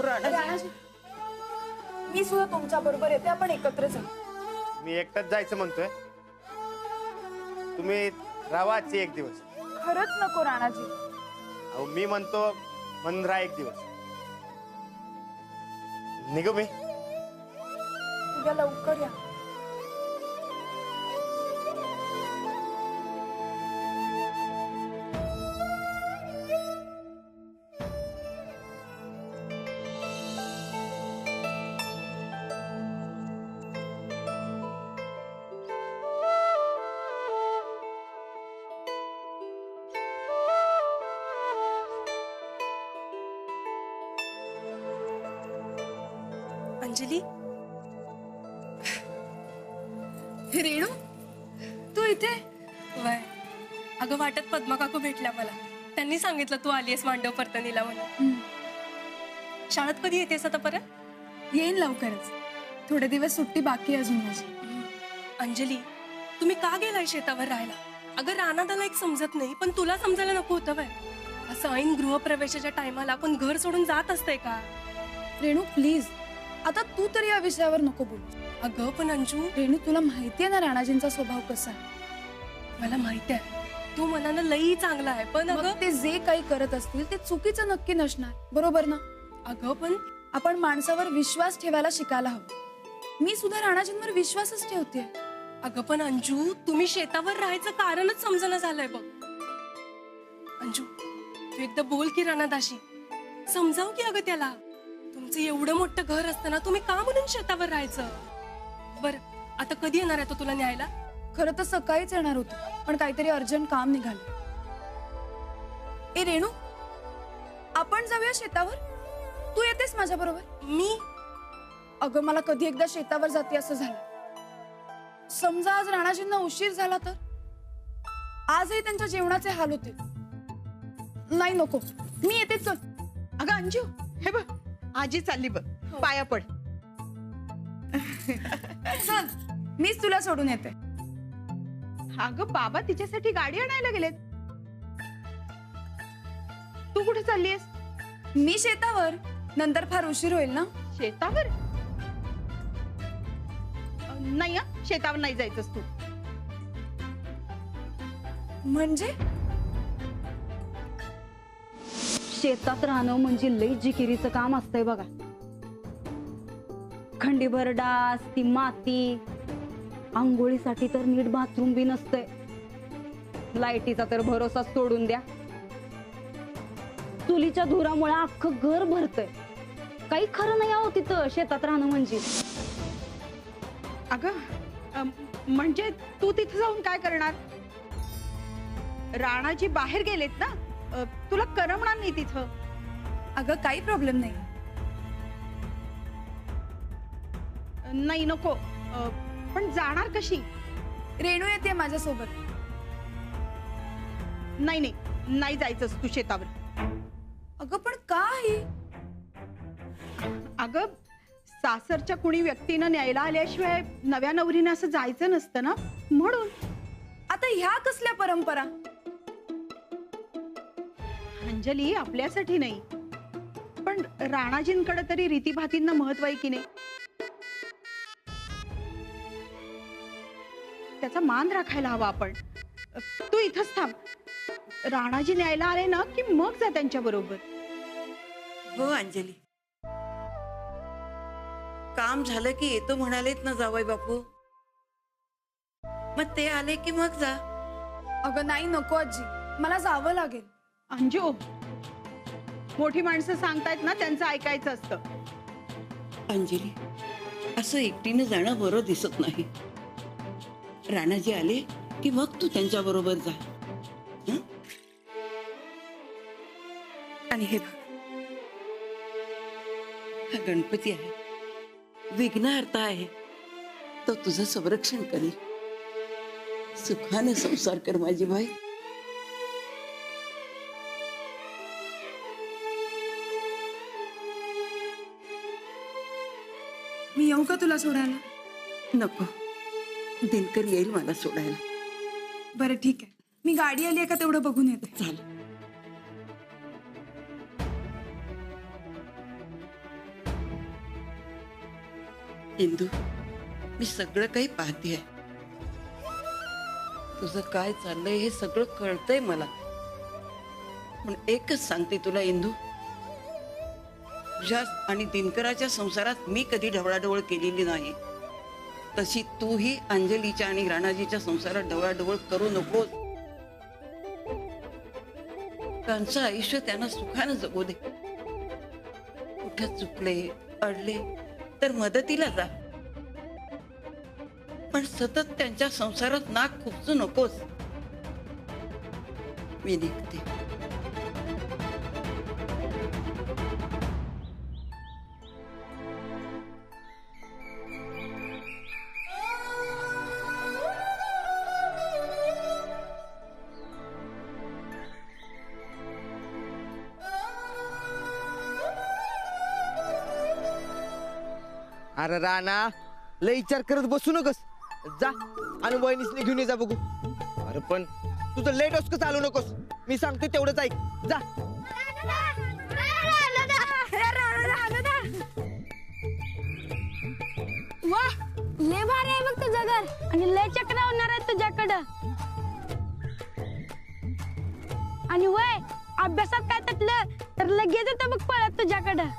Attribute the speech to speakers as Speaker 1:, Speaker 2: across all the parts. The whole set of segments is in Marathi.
Speaker 1: राणाजी, मी सुद्धा तुमच्या बरोबर येते, आपण एकत्र जाऊ.
Speaker 2: मी एकटाच जायचं म्हणतोय, तुम्ही राहा आजचे एक दिवस.
Speaker 1: खरंच नको राणाजी.
Speaker 2: अहो मी म्हणतो म्हणून राहा एक दिवस. निघू मी.
Speaker 1: उद्या लवकर या.
Speaker 3: अंजली,
Speaker 1: रेणू, तू इथे?
Speaker 3: वय अगं वाटत पद्मा काकू भेटल्या मला. त्यांनी सांगितलं तू आलीयस मांडव परतणीला म्हणून. शाळेत कधी येतेस आता परत?
Speaker 1: येईन लवकरच. थोडे दिवस सुट्टी बाकी अजून माझी.
Speaker 3: अंजली, तुम्ही का गेलाय शेतावर राहायला? अगं रानादाला एक समजत नाही, पण तुला समजायला नको होतं वय? असं ऐन गृहप्रवेशाच्या टायमाला आपण घर सोडून जात असतंय का?
Speaker 1: रेणू प्लीज, आता तू तरी या विषयावर नको बोलू.
Speaker 3: अगं पण अंजू,
Speaker 1: रेणू, तुला माहितीये ना राणाजींचा स्वभाव कसा आहे.
Speaker 3: मला माहिती आहे तू मनानं लई चांगला आहे, पण
Speaker 1: मग
Speaker 3: अगं
Speaker 1: ते जे काही करत असतील ते चुकीचं नक्की नसणार, बरोबर ना?
Speaker 3: अगं पण
Speaker 1: आपण माणसावर विश्वास ठेवायला शिकायला हवं. मी सुद्धा राणाजींवर विश्वासच ठेवते.
Speaker 3: अगं पण अंजू, तुम्ही शेतावर राहायचं कारणच समजणं झालंय बघ. अंजू, तू एकदा बोल की राणादाशी, समजाव की अगं त्याला. तुमचं एवढं मोठं घर असताना तुम्ही का म्हणून शेतावर राहायचं? बर, आता कधी येणार आहे तो तुला न्यायला?
Speaker 1: खरं तर सकाळीच येणार होतो, पण काहीतरी अर्जंट काम निघालं. ए रेणू, आपण जाऊया शेतावर. तू येतेस माझ्या बरोबर?
Speaker 3: मी?
Speaker 1: अगं मला कधी एकदा शेतावर जाते असं झालं. समजा आज राणाजींना उशीर झाला तर? आजही त्यांच्या जेवणाचे हाल होते. नाही नको, मी येते. चल.
Speaker 4: अगं अंजू, हे बघ आजी चालली बघ, पाया पड.
Speaker 1: चल, मीच तुला सोडून येते.
Speaker 4: अगं बाबा तिच्यासाठी गाडी आणायला गेलेत. तू कुठे चाललीयस?
Speaker 1: मी शेतावर. नंतर फार उशीर होईल ना.
Speaker 4: शेतावर? नाही हा, शेतावर नाही जायचंस तू.
Speaker 1: म्हणजे
Speaker 5: शेतात राहणं म्हणजे लई जिकिरीचं काम असतंय बघा. खंडीभर डास, ती माती, आंघोळीसाठी तर नीट बाथरूम बी नसतंय. लाईटीचा तर भरोसा सोडून द्या. चुलीच्या धुरामुळे अख्खं घर भरतंय. काही खरं नाही आहो तिथं शेतात राहणं म्हणजे.
Speaker 4: अगं म्हणजे तू तिथे जाऊन काय करणार? राणाजी बाहेर गेलेत ना, तुला करमणार नाही तिथं.
Speaker 1: अगं काही प्रॉब्लेम नाही.
Speaker 4: नाही नको, पण जाणार कशी?
Speaker 1: रेणू येते माझ्यासोबत.
Speaker 4: नाही नाही, नाही जायचंस तू शेतावर.
Speaker 1: अगं पण का आई?
Speaker 4: अगं सासरच्या कुणी व्यक्तीनं न्यायला आल्याशिवाय नव्या नवरीनं असं जायचं नसतं ना, म्हणून.
Speaker 1: आता ह्या कसल्या परंपरा?
Speaker 4: अंजली, आपल्यासाठी नाही पण राणाजींकडे तरी रीतीभातींना महत्व आहे की नाही? त्याचा मान राखायला हवा आपण. तू इथंच थांब. राणाजी न्यायला आले ना की मग जा त्यांच्या बरोबर.
Speaker 6: हो अंजली, काम झालं की येतो म्हणालेत ना जावई बापू. मग ते आले की मग जा.
Speaker 1: अगं नाही नको आजी, मला जावं लागेल.
Speaker 4: अंजू, मोठी माणसं सांगतायत ना, त्यांचं ऐकायचं असतं.
Speaker 6: अंजली, असं एकटीने जाणं बरं दिसत नाही. राणाजी आले की मग तू त्यांच्या बरोबर जा. हं? आणि हे बघ, हा गणपती आहे, विघ्नहर्ता आहे. तो तुझं संरक्षण करेल. सुखाने संसार कर माझी बाई.
Speaker 1: मी येऊ का तुला सोडायला?
Speaker 6: नको, दिनकर येईल मला सोडायला.
Speaker 1: बरं ठीक आहे, मी गाडी आली आहे का तेवढं बघून येते.
Speaker 6: चालेल. इंदू, मी सगळं काही पाहतेय. तुझं काय चाललंय हे सगळं कळतंय मला. पण एकच सांगते तुला इंदू, तुझ्या आणि दिनकराच्या संसारात मी कधी ढवळाढवळ केलेली नाही. तशी तूही अंजलीच्या आणि राणाजीच्या संसारात ढवळाढवळ करू नकोस. त्यांचं आयुष्य त्यांना सुखानं जगू दे. कुठं चुकले अडले तर मदतीला जा, पण सतत त्यांच्या संसारात नाक खुपसू नकोस. मी निघते.
Speaker 7: अरे राणा, लय विचार करत बसू नकस. जा आणि वहिनीसने घेऊन ये जा बघू. अरे पण तुझं लय डोसकं चालू नकोस. मी सांगतो तेवढंच ऐक. जा.
Speaker 8: वा, लय भारी आहे बघ तुझं घर आणि लय चक्र होणार आहे तुझ्याकडं. आणि वय अभ्यासात काय तटलं तर लगेच येतं बघ पळत तुझ्याकडं.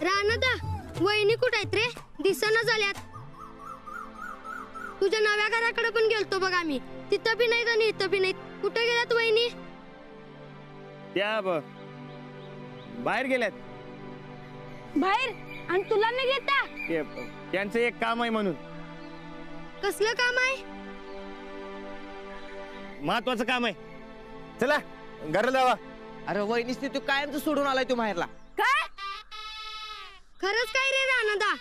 Speaker 9: रानदा, वहिनी कुठे आहेत रे? दिसना झाल्यात. तुझ्या नव्या घराकडे पण गेलतो बघ आम्ही. तिथं बी नाहीत आणि इथं बी नाहीत. कुठे गेल्यात वहिनी?
Speaker 2: त्या बाहेर गेल्यात.
Speaker 8: बाहेर? आणि तुला नाही घेता?
Speaker 2: त्यांचं एक काम आहे म्हणून.
Speaker 9: कसलं काम आहे?
Speaker 2: महत्वाचं काम आहे. चला घरला जावा.
Speaker 7: अरे वहिनीसने तू कायमच सोडून आलाय तू माहेरला.
Speaker 8: काय?
Speaker 9: खरंच काय रे रानदा?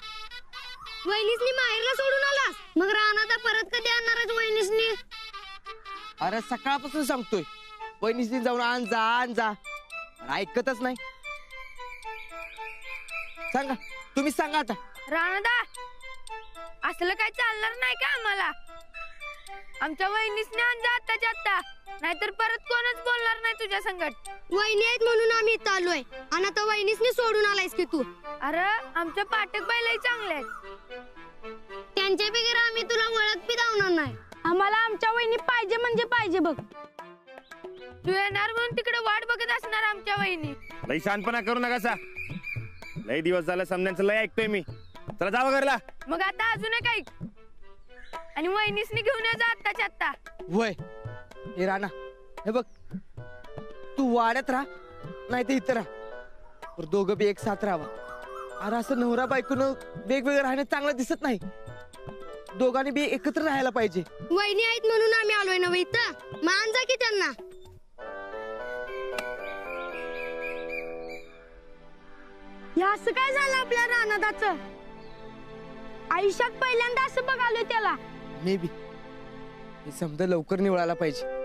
Speaker 9: वहिनीसनी माहेरला सोडून आलास? मग रानदा परत कधी आणणारच वहिनीसनी?
Speaker 7: अरे सकाळपासून सांगतोय वहिनीसने जाऊन आण जा आण जा. अरे ऐकतच नाही. सांगा, तुम्ही सांगा आता.
Speaker 8: राणदा, असलं काय चालणार नाही का आम्हाला? आमच्या वहिनीसने आणजा आत्ताच्या आत्ता, नाहीतर परत कोणच बोलणार नाही तुझ्या संगत.
Speaker 9: वहिनी आहेत म्हणून आम्ही इथं आलोय आणि आता वहिनीसनी सोडून आलायस की तू?
Speaker 8: अरे आमच्या पाठक बाईलाही चांगले आहेत.
Speaker 9: त्यांच्या बिगर आम्ही तुला ओळख बी दावणार नाही.
Speaker 8: आम्हाला आमच्या वहिनी पाहिजे म्हणजे पाहिजे बघ. तू येणार म्हणून तिकडे वाट बघत असणार आमच्या वहिनी.
Speaker 2: लई शांतपणा करू नका सा. लई दिवस झालं समजांचं लय ऐकतोय मी. चला जावा घरला.
Speaker 8: मग आता अजून एक ऐक आणि वहिनीसनी घेऊन ये जा आत्ताच्या आत्ता.
Speaker 7: वय हे राणा, हे बघ, तू वाड्यात राहा नाही तर इथं राहा, पर दोघं बी एक साथ राहावा. अरे असं नवरा बायकोनं वेगवेगळं राहणं चांगलं दिसत नाही. दोघांनी बी एकत्र राहायला पाहिजे.
Speaker 9: वहिनी आहेत म्हणून आम्ही आलोय ना इथं. मान जा की त्यांना.
Speaker 8: हे असं काय झालं आपल्या रानादाचं? आयुष्यात पहिल्यांदा असं बघालोय त्याला.
Speaker 7: मे बी हे समजा लवकर निवळायला पाहिजे.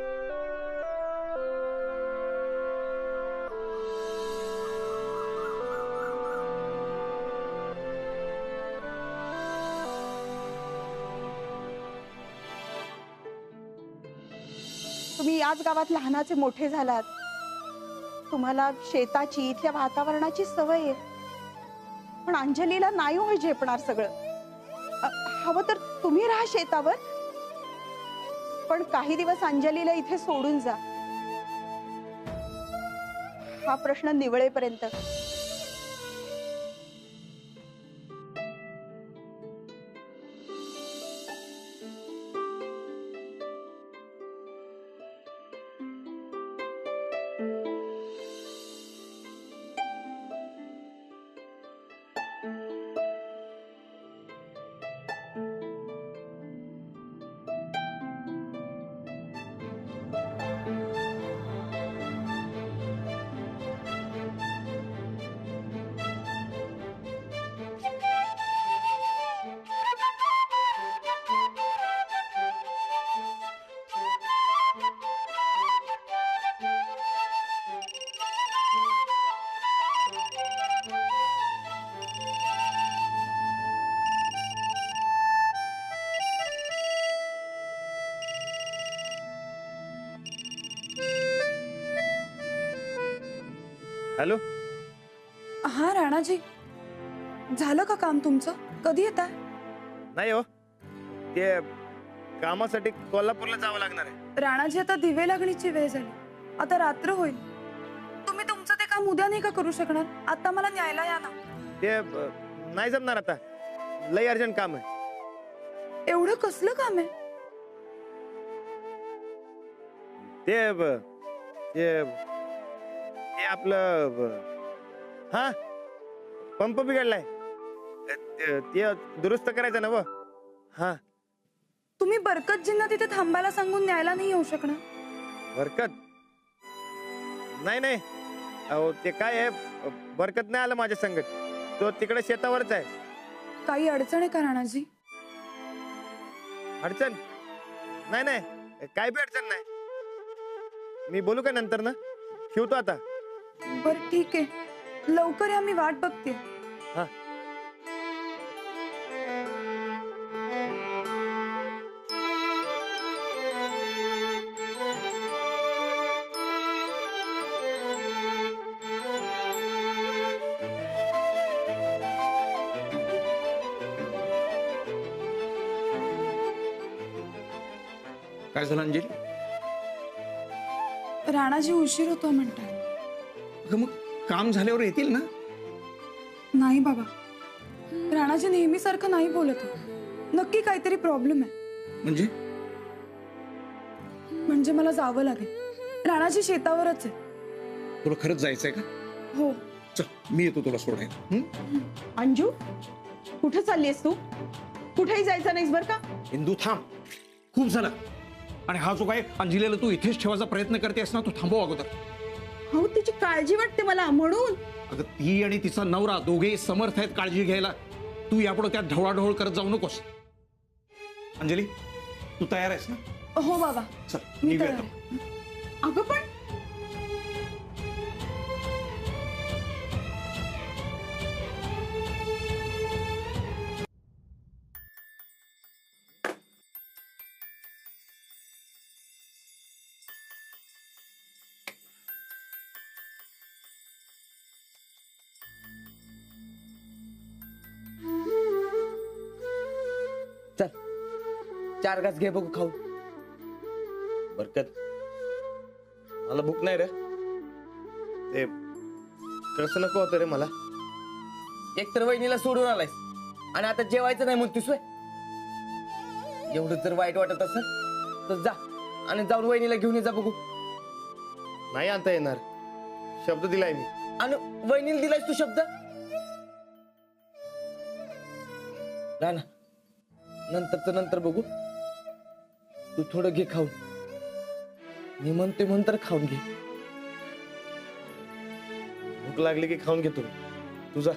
Speaker 4: तुम्ही याच गावात लहानाचे मोठे झालात. तुम्हाला शेताची इथल्या वातावरणाची सवय आहे. पण अंजलीला नाही होय झेपणार सगळं. हवं तर तुम्ही राहा शेतावर, पण काही दिवस अंजलीला इथे सोडून जा. हा प्रश्न निवळेपर्यंत.
Speaker 2: हॅलो.
Speaker 1: हा राणाजी, झालं का काम तुमचं? कधी येताय?
Speaker 2: नाही हो, ते कामासाठी कोल्हापूरला जावं लागणार आहे.
Speaker 1: राणाजी आता दिवे लागणीची वेळ झाली, आता रात्र होईल. तुम्ही तुमचं ते काम उद्या नाही का करू शकणार? आता मला न्यायला या ना.
Speaker 2: ते नाही जमणार आता, लय अर्जंट काम आहे.
Speaker 1: एवढं कसलं काम आहे?
Speaker 2: ते आपलं हा पंप बिघडलाय, ते दुरुस्त करायचं ना. हा,
Speaker 1: तुम्ही बरकतजींना तिथे थांबायला सांगून न्यायला नाही येऊ शकणार?
Speaker 2: बरकत नाही नाही, अहो ते काय आहे, बरकत नाही आलं माझ्या संगत, तो तिकडे शेतावरच आहे.
Speaker 1: काही अडचण आहे का राणाजी?
Speaker 2: अडचण नाही नाही, काय बी अडचण नाही. मी बोलू का नंतर ना, ठेवतो आता.
Speaker 1: बरं ठीक आहे, लवकर या, मी वाट बघते.
Speaker 2: हा,
Speaker 10: काय झालं अंजली?
Speaker 1: राणाजी उशीर होतो म्हणतात.
Speaker 10: अगं मग काम झाल्यावर येतील ना.
Speaker 1: नाही बाबा, राणाजी नेहमीसारखं नाही बोलत आहे. नक्की काहीतरी प्रॉब्लेम आहे. म्हणजे मला जावं लागेल. राणाजी शेतावरच आहे.
Speaker 10: तुला खरंच जायचंय का?
Speaker 1: हो.
Speaker 10: चल, मी येतो तुला सोडायला.
Speaker 4: अंजू, कुठे चाललीस तू? कुठेही जायचं नाहीस बर का?
Speaker 10: इंदू थांब, खूप झालं. आणि हा जो काय अंजलीला तू इथेच ठेवायचा प्रयत्न करतेस ना, तू थांबव अगोदर.
Speaker 4: हो, तिची काळजी वाटते मला म्हणून.
Speaker 10: अगं ती आणि तिचा नवरा दोघे समर्थ आहेत काळजी घ्यायला. तू यापुढे त्यात ढवळाढवळ करत जाऊ नकोस. अंजली, तू तयार आहेस ना?
Speaker 1: हो बाबा,
Speaker 10: चल
Speaker 1: मी
Speaker 10: निघूया
Speaker 1: तयार
Speaker 10: आता.
Speaker 1: आहे.
Speaker 4: अगं पण
Speaker 7: चल 4 घास घे बघू खाऊ.
Speaker 2: बरकत, मला भूक नाही रे. ते कसं नको होतं रे मला.
Speaker 7: एक तर वहिनीला सोडून आलायस आणि आता जेवायचं नाही म्हणतोस व्हय? एवढं जर वाईट वाटत असेल तर जा आणि जाऊन वहिनीला घेऊन ये जा बघू.
Speaker 2: नाही आणता येणार, शब्द दिलाय मी.
Speaker 7: आणि वहिनीला दिलायस तू शब्द? राणा, नंतरच नंतर बघू. तू थोडं घे खाऊन. मी म्हणते म्हणतर खाऊन घे.
Speaker 2: भूक लागली की खाऊन घेतो तुझा.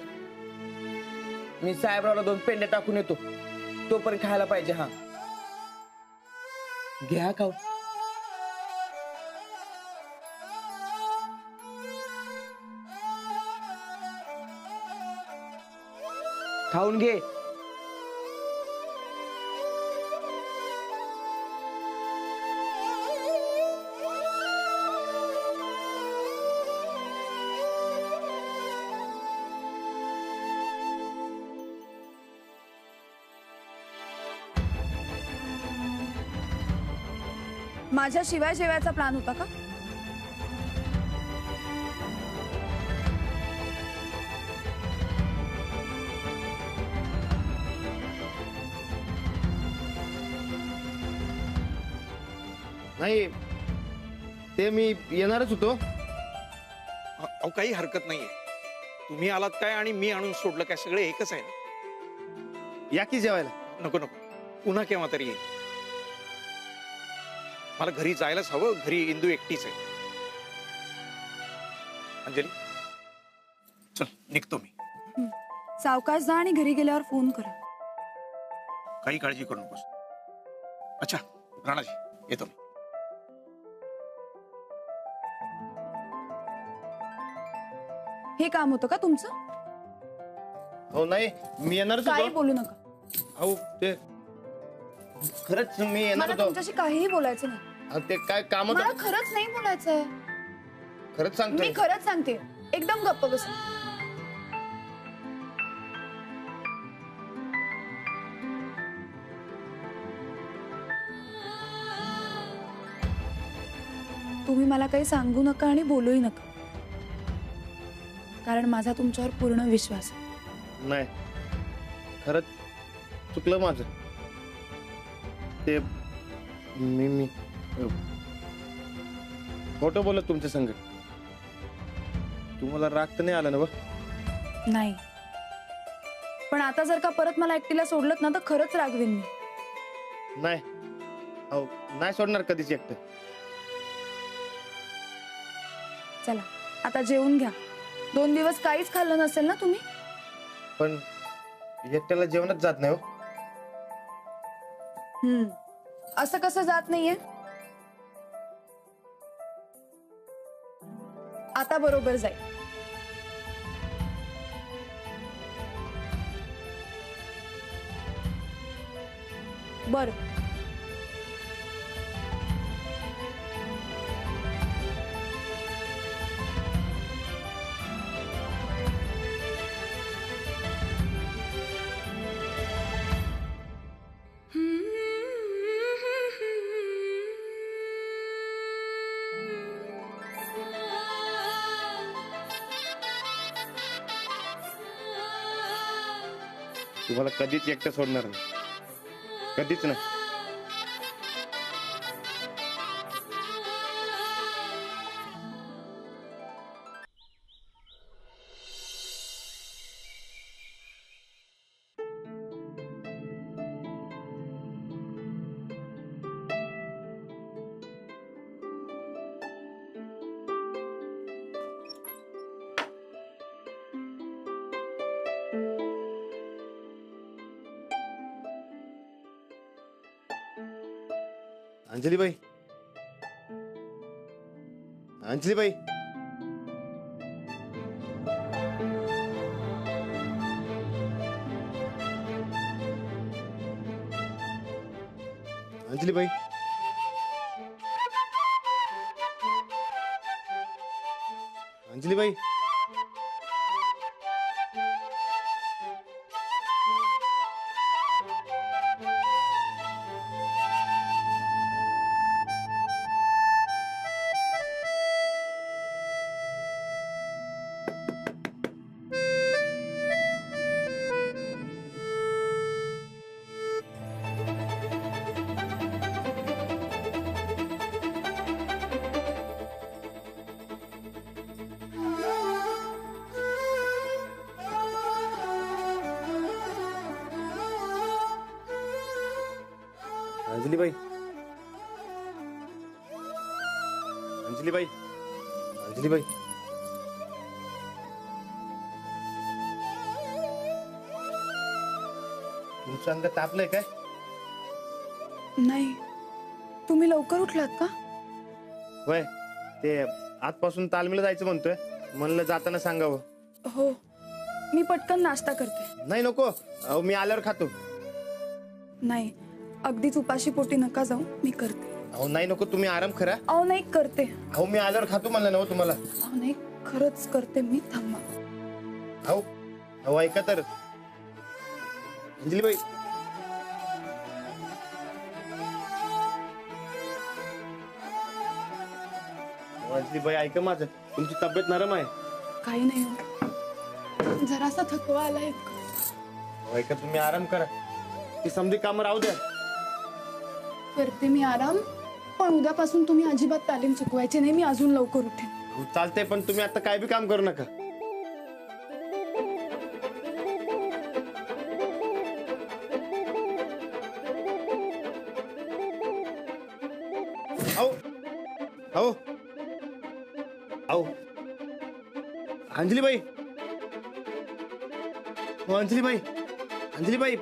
Speaker 7: मी साहेबरावला 2 पेंड्या टाकून येतो, तोपर्यंत खायला पाहिजे. हा घे हा खाऊ. खाऊन घे.
Speaker 1: माझ्याशिवाय जेवायचा प्लॅन होता का?
Speaker 2: नाही, ते मी येणारच होतो.
Speaker 10: अहो काही हरकत नाहीये. तुम्ही आलात काय आणि मी आणून सोडलं काय, सगळे एकच आहे ना.
Speaker 2: या की जेवायला.
Speaker 10: नको नको, पुन्हा केव्हा तरी येईल. मला घरी जायलाच हवं. घरी इंदू एकटीच आहे. अंजली चल, निघतो मी.
Speaker 1: सावकाश जा आणि घरी गेल्यावर फोन करा.
Speaker 10: काही काळजी करू नकोस. अच्छा राणाजी, येतो मी.
Speaker 1: हे काम होतं का तुमचं?
Speaker 2: हो नाही, मी येणारच
Speaker 1: काही
Speaker 2: होतो.
Speaker 1: बोलू नका.
Speaker 2: अहो ते खरंच मी येणार
Speaker 1: मला
Speaker 2: होतो.
Speaker 1: तुमच्याशी काहीही बोलायचं नाही.
Speaker 2: अहो, ते काय काम
Speaker 1: मला
Speaker 2: होतं.
Speaker 1: खरंच नाही बोलायचंय.
Speaker 2: खरंच सांगतोय.
Speaker 1: मी खरंच सांगते, एकदम गप्प बसा. तुम्ही मला काही सांगू नका आणि बोलूही नका, कारण माझा तुमच्यावर पूर्ण विश्वास आहे.
Speaker 2: नाही, खरंच चुकलं माझं. ते मी खोटं बोलत तुमच्या संग. तुम्हाला राग तर नाही आला ना?
Speaker 1: नाही, पण आता जर का परत मला एकटीला सोडलं ना तर खरंच रागवेन मी.
Speaker 2: नाही, अहो नाही सोडणार कधीच एकटं.
Speaker 1: चला आता जेवून घ्या. 2 दिवस काहीच खाल्लं नसेल ना तुम्ही?
Speaker 2: पण एकट्याला जेवणच जात नाही हो.
Speaker 1: असं कसं जात नाहीये? आता बरोबर जाईल. बर,
Speaker 2: तुम्हाला कधीच एकटं सोडणार नाही, कधीच नाही. अंजलीबाई, अंजलीबाई, अंजलीबाई, अंजलीबाई, अंजलीबाई, अंजलीबाई, अंजलीबाई, तुमचं अंग तापलंय काय?
Speaker 1: नाही, तुम्ही लवकर उठलात का?
Speaker 2: वय ते आजपासून तालमीला जायचं म्हणतोय, म्हणलं जाताना सांगावं.
Speaker 1: हो, मी पटकन नाश्ता करते.
Speaker 2: नाही नको, अहो मी आल्यावर खातो.
Speaker 1: नाही, अगदीच उपाशी पोटी नका जाऊ, मी करते.
Speaker 2: अहो नाही नको, तुम्ही आराम करा.
Speaker 1: अहो नाही, करते.
Speaker 2: अहो मी आल्यावर खातो म्हणलं ना हो तुम्हाला.
Speaker 1: अहो नाही, खरंच करते मी, थांबा.
Speaker 2: अहो अहो ऐका तर अंजलीबाई, अंजलीबाई ऐका माझं, तुमची तब्येत नरम आहे.
Speaker 1: काही नाही हो, जरासा थकवा आलाय.
Speaker 2: अहो, ऐका तुम्ही आराम करा, ती समधी कामं राहू द्या.
Speaker 1: करते मी आराम, पण उद्यापासून तुम्ही अजिबात तालीम चुकवायची नाही. मी अजून लवकर उठेन.
Speaker 2: अहो, चालतंय, पण तुम्ही आता काय बी काम करू नका. अहो अहो अहो अंजलीबाई, हो अंजलीबाई, अंजलीबाई,